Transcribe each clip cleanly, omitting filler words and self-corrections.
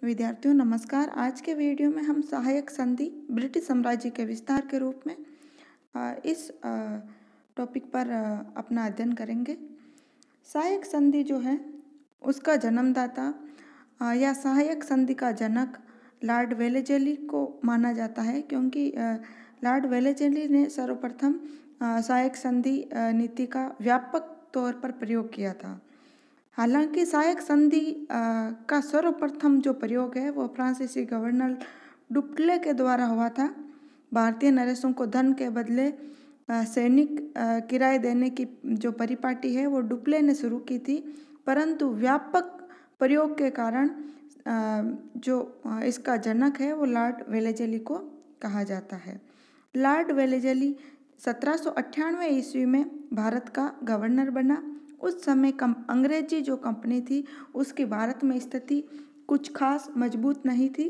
विद्यार्थियों नमस्कार। आज के वीडियो में हम सहायक संधि ब्रिटिश साम्राज्य के विस्तार के रूप में इस टॉपिक पर अपना अध्ययन करेंगे। सहायक संधि जो है उसका जन्मदाता या सहायक संधि का जनक लॉर्ड वेलेज़ली को माना जाता है, क्योंकि लॉर्ड वेलेज़ली ने सर्वप्रथम सहायक संधि नीति का व्यापक तौर पर प्रयोग किया था। हालांकि सहायक संधि का सर्वप्रथम जो प्रयोग है वो फ्रांसीसी गवर्नर डुप्ले के द्वारा हुआ था। भारतीय नरेशों को धन के बदले सैनिक किराए देने की जो परिपाटी है वो डुप्ले ने शुरू की थी, परंतु व्यापक प्रयोग के कारण जो इसका जनक है वो लॉर्ड वेलेज़ली को कहा जाता है। लॉर्ड वेलेज़ली 1798 ईस्वी में भारत का गवर्नर बना। उस समय अंग्रेजी जो कंपनी थी उसकी भारत में स्थिति कुछ खास मजबूत नहीं थी।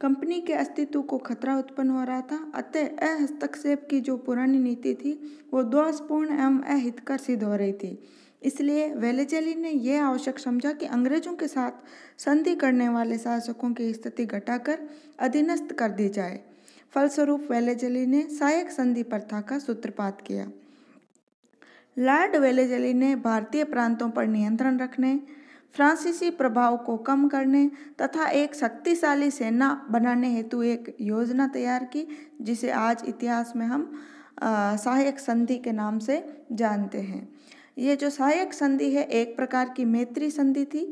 कंपनी के अस्तित्व को खतरा उत्पन्न हो रहा था, अतः हस्तक्षेप की जो पुरानी नीति थी वो दोषपूर्ण एवं अहितकर सिद्ध हो रही थी। इसलिए वेलेज़ली ने यह आवश्यक समझा कि अंग्रेजों के साथ संधि करने वाले शासकों की स्थिति घटाकर अधीनस्थ कर दी जाए। फलस्वरूप वेलेज़ली ने सहायक संधि प्रथा का सूत्रपात किया। लॉर्ड वेलेज़ली ने भारतीय प्रांतों पर नियंत्रण रखने, फ्रांसीसी प्रभाव को कम करने तथा एक शक्तिशाली सेना बनाने हेतु एक योजना तैयार की, जिसे आज इतिहास में हम सहायक संधि के नाम से जानते हैं। ये जो सहायक संधि है एक प्रकार की मैत्री संधि थी,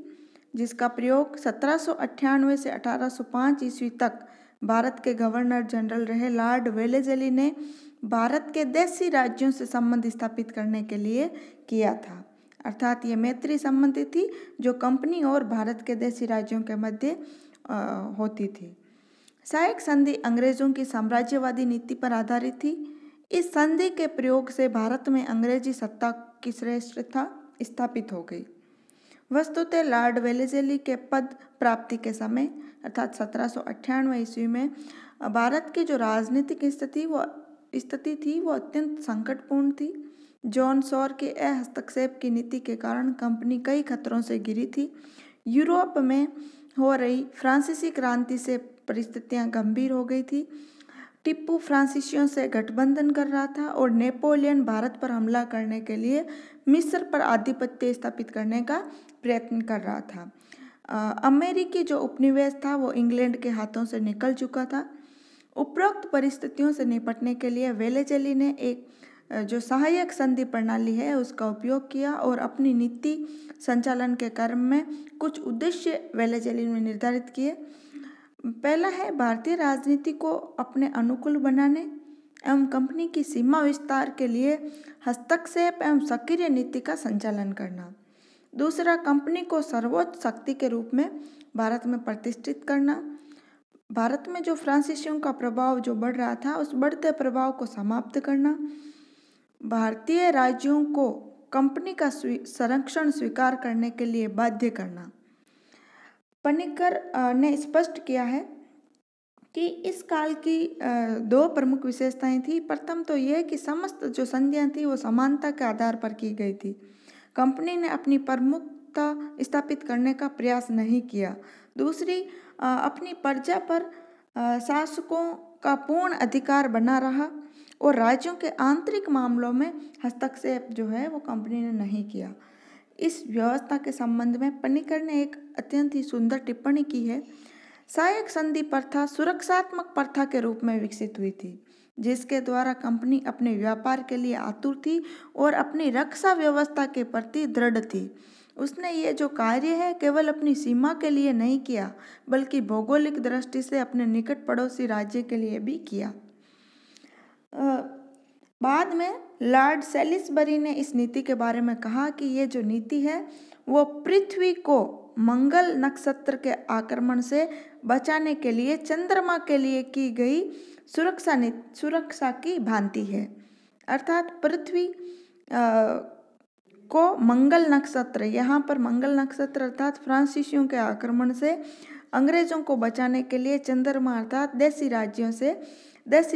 जिसका प्रयोग 1798 से 1805 ईस्वी तक भारत के गवर्नर जनरल रहे लॉर्ड वेलेज़ली ने भारत के देशी राज्यों से संबंध स्थापित करने के लिए किया था। अर्थात ये मैत्री संबंधी थी जो कंपनी और भारत के देशी राज्यों के मध्य होती थी। सहायक संधि अंग्रेजों की साम्राज्यवादी नीति पर आधारित थी। इस संधि के प्रयोग से भारत में अंग्रेजी सत्ता की श्रेष्ठता स्थापित हो गई। वस्तुतः लॉर्ड वेलेज़ली के पद प्राप्ति के समय अर्थात 1798 ईस्वी में भारत की जो राजनीतिक स्थिति थी वो अत्यंत संकटपूर्ण थी। जॉन शॉर के हस्तक्षेप की नीति के कारण कंपनी कई खतरों से घिरी थी। यूरोप में हो रही फ्रांसीसी क्रांति से परिस्थितियां गंभीर हो गई थी। टिप्पू फ्रांसीसियों से गठबंधन कर रहा था और नेपोलियन भारत पर हमला करने के लिए मिस्र पर आधिपत्य स्थापित करने का प्रयत्न कर रहा था। अमेरिकी जो उपनिवेश था वो इंग्लैंड के हाथों से निकल चुका था। उपरोक्त परिस्थितियों से निपटने के लिए वेलेज़ली ने एक जो सहायक संधि प्रणाली है उसका उपयोग किया और अपनी नीति संचालन के क्रम में कुछ उद्देश्य वेलेज़ली ने निर्धारित किए। पहला है भारतीय राजनीति को अपने अनुकूल बनाने एवं कंपनी की सीमा विस्तार के लिए हस्तक्षेप एवं सक्रिय नीति का संचालन करना। दूसरा, कंपनी को सर्वोच्च शक्ति के रूप में भारत में प्रतिष्ठित करना। भारत में जो फ्रांसीसियों का प्रभाव जो बढ़ रहा था उस बढ़ते प्रभाव को समाप्त करना। भारतीय राज्यों को कंपनी का संरक्षण स्वीकार करने के लिए बाध्य करना। पनिकर ने स्पष्ट किया है कि इस काल की दो प्रमुख विशेषताएं थी। प्रथम तो यह कि समस्त जो संधियां थी वो समानता के आधार पर की गई थी। कंपनी ने अपनी प्रमुखता स्थापित करने का प्रयास नहीं किया। दूसरी, अपनी प्रजा पर शासकों का पूर्ण अधिकार बना रहा और राज्यों के आंतरिक मामलों में हस्तक्षेप जो है वो कंपनी ने नहीं किया। इस व्यवस्था के संबंध में पनिकर ने एक अत्यंत ही सुंदर टिप्पणी की है। सहायक संधि प्रथा सुरक्षात्मक प्रथा के रूप में विकसित हुई थी, जिसके द्वारा कंपनी अपने व्यापार के लिए आतुर थी और अपनी रक्षा व्यवस्था के प्रति दृढ़ थी। उसने ये जो कार्य है केवल अपनी सीमा के लिए नहीं किया, बल्कि भौगोलिक दृष्टि से अपने निकट पड़ोसी राज्य के लिए भी किया। बाद में लॉर्ड सेलिसबरी ने इस नीति के बारे में कहा कि ये जो नीति है वो पृथ्वी को मंगल नक्षत्र के आक्रमण से बचाने के लिए चंद्रमा के लिए की गई सुरक्षा की भांति है। अर्थात पृथ्वी को मंगल नक्षत्र, यहाँ पर मंगल नक्षत्र अर्थात फ्रांसीसियों के आक्रमण से अंग्रेजों को बचाने के लिए चंद्रमा अर्थात देशी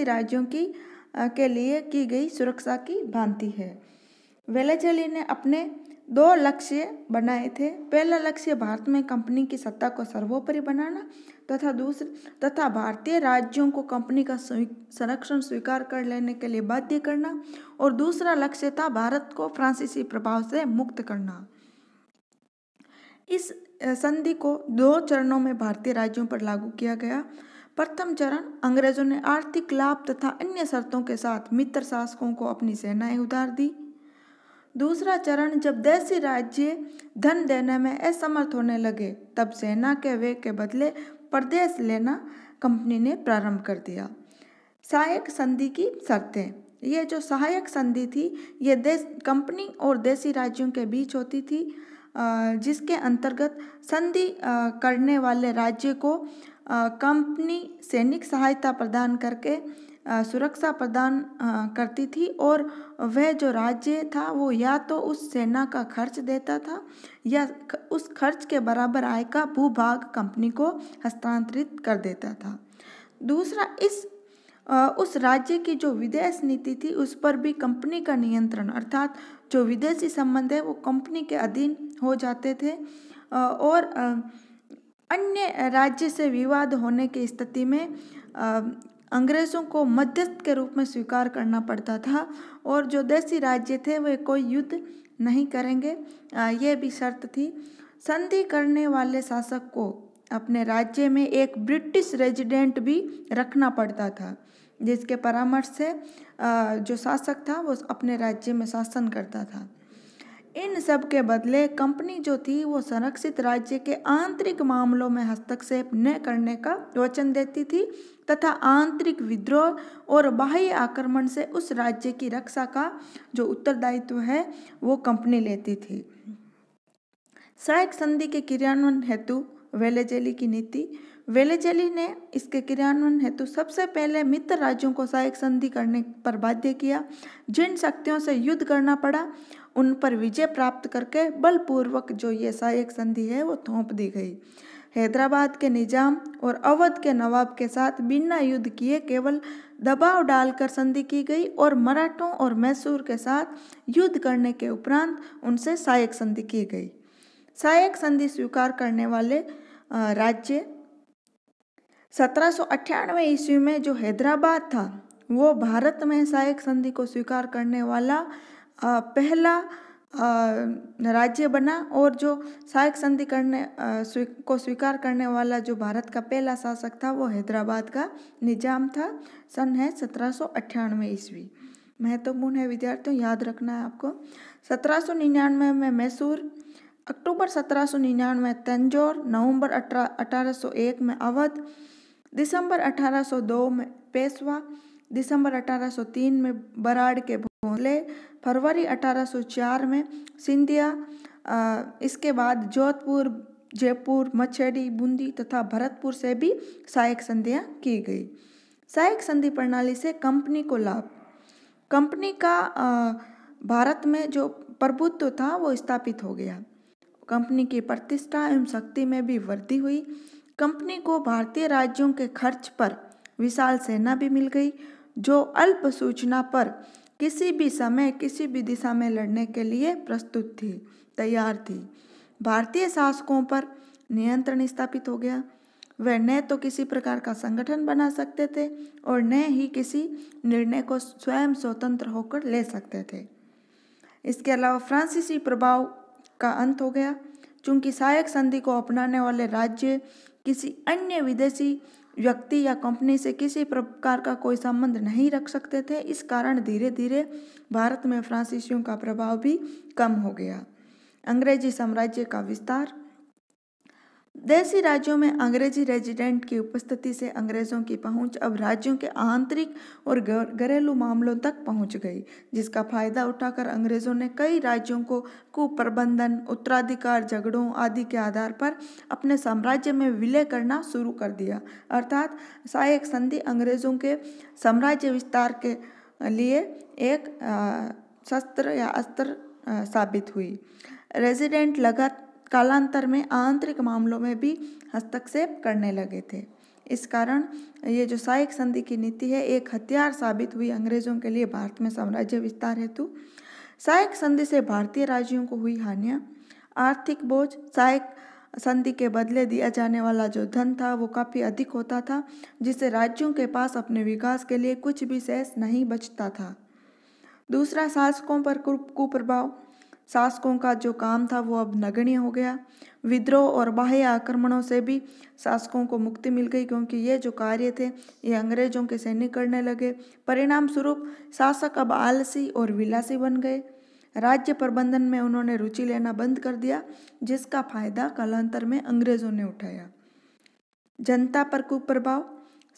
राज्यों की के लिए की गई सुरक्षा की भांति है। वेलेज़ली ने अपने दो लक्ष्य बनाए थे। पहला लक्ष्य भारत में कंपनी की सत्ता को सर्वोपरि बनाना तथा भारतीय राज्यों को कंपनी का संरक्षण स्वीकार कर लेने के लिए बाध्य करना, और दूसरा लक्ष्य था भारत को फ्रांसीसी प्रभाव से मुक्त करना। इस संधि को 2 चरणों में भारतीय राज्यों पर लागू किया गया। प्रथम चरण, अंग्रेजों ने आर्थिक लाभ तथा अन्य शर्तों के साथ मित्र शासकों को अपनी सेनाएं उधार दी। दूसरा चरण, जब देशी राज्य धन देने में असमर्थ होने लगे, तब सेना के व्यय के बदले प्रदेश लेना कंपनी ने प्रारंभ कर दिया। सहायक संधि की शर्तें। ये जो सहायक संधि थी, ये कंपनी और देशी राज्यों के बीच होती थी, जिसके अंतर्गत संधि करने वाले राज्य को कंपनी सैनिक सहायता प्रदान करके सुरक्षा प्रदान करती थी, और वह जो राज्य था वो या तो उस सेना का खर्च देता था या उस खर्च के बराबर आय का भूभाग कंपनी को हस्तांतरित कर देता था। दूसरा, उस राज्य की जो विदेश नीति थी उस पर भी कंपनी का नियंत्रण, अर्थात जो विदेशी संबंध है वो कंपनी के अधीन हो जाते थे, और अन्य राज्य से विवाद होने की स्थिति में अंग्रेज़ों को मध्यस्थ के रूप में स्वीकार करना पड़ता था, और जो देशी राज्य थे वे कोई युद्ध नहीं करेंगे, ये भी शर्त थी। संधि करने वाले शासक को अपने राज्य में एक ब्रिटिश रेजिडेंट भी रखना पड़ता था, जिसके परामर्श से जो शासक था वो अपने राज्य में शासन करता था। इन सब के बदले कंपनी जो थी वो संरक्षित राज्य के आंतरिक मामलों में हस्तक्षेप न करने का वचन देती थी तथा आंतरिक विद्रोह और बाह्य आक्रमण से उस राज्य की रक्षा का जो उत्तरदायित्व है वो कंपनी लेती थी। सहायक संधि के क्रियान्वयन हेतु वेलेज़ली की नीति। वेलेज़ली ने इसके क्रियान्वयन हेतु सबसे पहले मित्र राज्यों को सहायक संधि करने पर बाध्य किया। जिन शक्तियों से युद्ध करना पड़ा उन पर विजय प्राप्त करके बलपूर्वक जो ये सहायक संधि है वो थोप दी गई। हैदराबाद के निजाम और अवध के नवाब के साथ बिना युद्ध किए केवल दबाव डालकर संधि की गई, और मराठों और मैसूर के साथ युद्ध करने के उपरांत उनसे सहायक संधि की गई। सहायक संधि स्वीकार करने वाले राज्य 1798 ईस्वी में जो हैदराबाद था वो भारत में सहायक संधि को स्वीकार करने वाला पहला राज्य बना, और जो सहायक संधि को स्वीकार करने वाला जो भारत का पहला शासक था वो हैदराबाद का निजाम था। सन है 1798 ईस्वी। महत्वपूर्ण है विद्यार्थियों, याद रखना है आपको। 1799 में मैसूर, अक्टूबर 1799 में तंजौर, नवंबर 1801 में अवध, दिसंबर 1802 में पेशवा, दिसंबर 1803 में बराड़ के भोंसले, फरवरी 1804 में सिंधिया, इसके बाद जोधपुर, जयपुर, मछली, बूंदी तथा भरतपुर से भी सहायक संधियाँ की गई। सहायक संधि प्रणाली से कंपनी को लाभ। कंपनी का भारत में जो प्रभुत्व था वो स्थापित हो गया। कंपनी की प्रतिष्ठा एवं शक्ति में भी वृद्धि हुई। कंपनी को भारतीय राज्यों के खर्च पर विशाल सेना भी मिल गई, जो अल्प सूचना पर किसी भी समय किसी भी दिशा में लड़ने के लिए प्रस्तुत थी, तैयार थी। भारतीय शासकों पर नियंत्रण स्थापित हो गया। वे न तो किसी प्रकार का संगठन बना सकते थे और न ही किसी निर्णय को स्वयं स्वतंत्र होकर ले सकते थे। इसके अलावा फ्रांसीसी प्रभाव का अंत हो गया। चूंकि सहायक संधि को अपनाने वाले राज्य किसी अन्य विदेशी व्यक्ति या कंपनी से किसी प्रकार का कोई संबंध नहीं रख सकते थे, इस कारण धीरे धीरे भारत में फ्रांसीसियों का प्रभाव भी कम हो गया। अंग्रेजी साम्राज्य का विस्तार। देशी राज्यों में अंग्रेजी रेजिडेंट की उपस्थिति से अंग्रेजों की पहुंच अब राज्यों के आंतरिक और घरेलू मामलों तक पहुंच गई, जिसका फायदा उठाकर अंग्रेजों ने कई राज्यों को कुप्रबंधन, उत्तराधिकार झगड़ों आदि के आधार पर अपने साम्राज्य में विलय करना शुरू कर दिया। अर्थात सहायक संधि अंग्रेजों के साम्राज्य विस्तार के लिए एक शस्त्र या अस्त्र साबित हुई। रेजिडेंट कालांतर में आंतरिक मामलों में भी हस्तक्षेप करने लगे थे। इस कारण ये जो सहायक संधि की नीति है एक हथियार साबित हुई अंग्रेजों के लिए भारत में साम्राज्य विस्तार हेतु। सहायक संधि से भारतीय राज्यों को हुई हानियां। आर्थिक बोझ। सहायक संधि के बदले दिया जाने वाला जो धन था वो काफ़ी अधिक होता था, जिससे राज्यों के पास अपने विकास के लिए कुछ भी शेष नहीं बचता था। दूसरा, शासकों पर कुप्रभाव। शासकों का जो काम था वो अब नगण्य हो गया। विद्रोह और बाह्य आक्रमणों से भी शासकों को मुक्ति मिल गई, क्योंकि ये जो कार्य थे ये अंग्रेजों के सैनिक करने लगे। परिणाम स्वरूप शासक अब आलसी और विलासी बन गए। राज्य प्रबंधन में उन्होंने रुचि लेना बंद कर दिया, जिसका फायदा कालांतर में अंग्रेजों ने उठाया। जनता पर कुप्रभाव।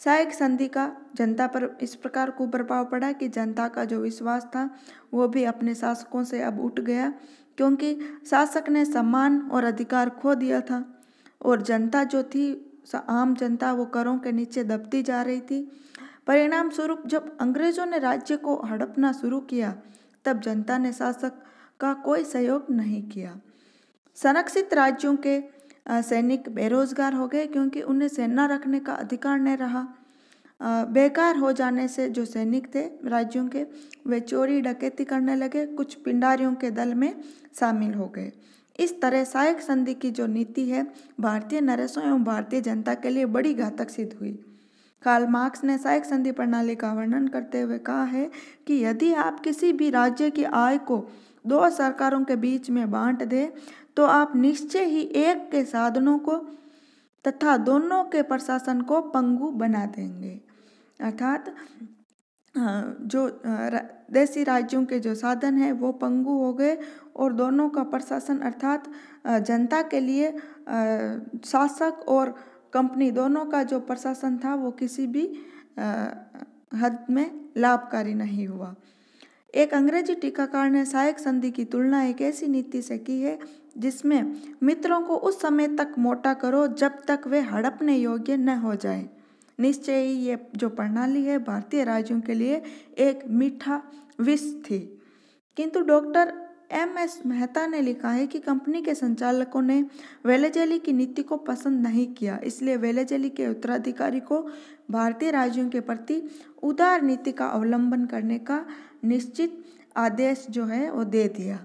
सहायक संधि का जनता पर इस प्रकार कुप्रभाव पड़ा कि जनता का जो विश्वास था वो भी अपने शासकों से अब उठ गया, क्योंकि शासक ने सम्मान और अधिकार खो दिया था और जनता जो थी, आम जनता, वो करों के नीचे दबती जा रही थी। परिणाम स्वरूप जब अंग्रेजों ने राज्य को हड़पना शुरू किया तब जनता ने शासक का कोई सहयोग नहीं किया। संरक्षित राज्यों के सैनिक बेरोजगार हो गए, क्योंकि उन्हें सेना रखने का अधिकार नहीं रहा। बेकार हो जाने से जो सैनिक थे राज्यों के, वे चोरी डकैती करने लगे, कुछ पिंडारियों के दल में शामिल हो गए। इस तरह सहायक संधि की जो नीति है भारतीय नरेशों एवं भारतीय जनता के लिए बड़ी घातक सिद्ध हुई। कार्ल मार्क्स ने सहायक संधि प्रणाली का वर्णन करते हुए कहा है कि यदि आप किसी भी राज्य की आय को दो सरकारों के बीच में बांट दें तो आप निश्चय ही एक के साधनों को तथा दोनों के प्रशासन को पंगु बना देंगे। अर्थात जो देशी राज्यों के जो साधन हैं वो पंगु हो गए और दोनों का प्रशासन अर्थात जनता के लिए शासक और कंपनी दोनों का जो प्रशासन था वो किसी भी हद में लाभकारी नहीं हुआ। एक अंग्रेजी टीकाकार ने सहायक संधि की तुलना एक ऐसी नीति से की है जिसमें मित्रों को उस समय तक मोटा करो जब तक वे हड़पने योग्य न हो जाए। निश्चय ही ये जो प्रणाली है भारतीय राज्यों के लिए एक मीठा विष थी। किंतु डॉक्टर एम.एस. मेहता ने लिखा है कि कंपनी के संचालकों ने वेलेज़ली की नीति को पसंद नहीं किया, इसलिए वेलेज़ली के उत्तराधिकारी को भारतीय राज्यों के प्रति उदार नीति का अवलंबन करने का निश्चित आदेश जो है वो दे दिया।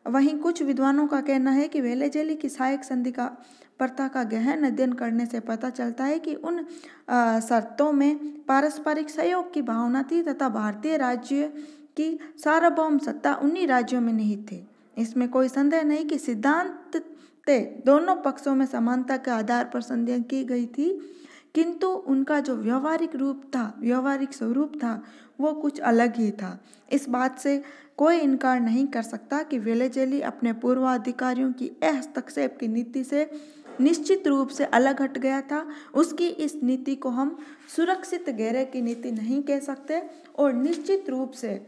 वहीं कुछ विद्वानों का कहना है कि वेलेज़ली की सहायक संधि का प्रथा का गहन अध्ययन करने से पता चलता है कि उन शर्तों में पारस्परिक सहयोग की भावना थी तथा भारतीय राज्य की सार्वभौम सत्ता उन्हीं राज्यों में नहीं थी। इसमें कोई संदेह नहीं कि सिद्धांत दोनों पक्षों में समानता के आधार पर संधि की गई थी, किंतु उनका जो व्यवहारिक स्वरूप था वो कुछ अलग ही था। इस बात से कोई इनकार नहीं कर सकता कि वेलेज़ली अपने पूर्वाधिकारियों की हस्तक्षेप की नीति से निश्चित रूप से अलग हट गया था। उसकी इस नीति को हम सुरक्षित घेरे की नीति नहीं कह सकते और निश्चित रूप से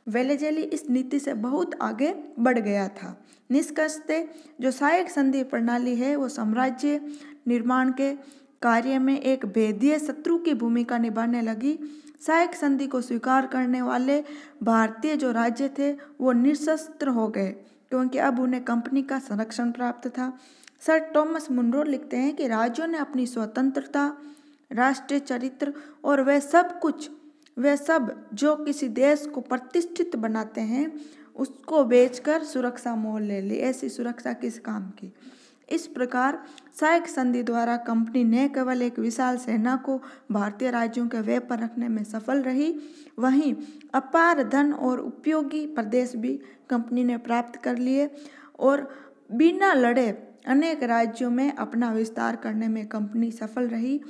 वेलेज़ली इस नीति से बहुत आगे बढ़ गया था। निष्कर्षतः जो सहायक संधि प्रणाली है वो साम्राज्य निर्माण के कार्य में एक भेदीय शत्रु की भूमिका निभाने लगी। सहायक संधि को स्वीकार करने वाले भारतीय जो राज्य थे वो निशस्त्र हो गए, क्योंकि अब उन्हें कंपनी का संरक्षण प्राप्त था। सर थॉमस मुनरो लिखते हैं कि राज्यों ने अपनी स्वतंत्रता, राष्ट्रीय चरित्र और वे सब जो किसी देश को प्रतिष्ठित बनाते हैं उसको बेचकर सुरक्षा मोल ले ली। ऐसी सुरक्षा किस काम की। इस प्रकार सहायक संधि द्वारा कंपनी न केवल एक विशाल सेना को भारतीय राज्यों के वेब पर रखने में सफल रही, वहीं अपार धन और उपयोगी प्रदेश भी कंपनी ने प्राप्त कर लिए और बिना लड़े अनेक राज्यों में अपना विस्तार करने में कंपनी सफल रही।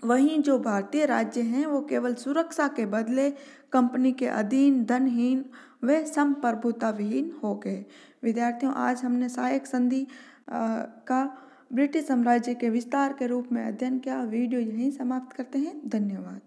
वहीं जो भारतीय राज्य हैं वो केवल सुरक्षा के बदले कंपनी के अधीन, धनहीन व संप्रभुता विहीन हो गए। विद्यार्थियों, आज हमने सहायक संधि का ब्रिटिश साम्राज्य के विस्तार के रूप में अध्ययन किया। वीडियो यहीं समाप्त करते हैं। धन्यवाद।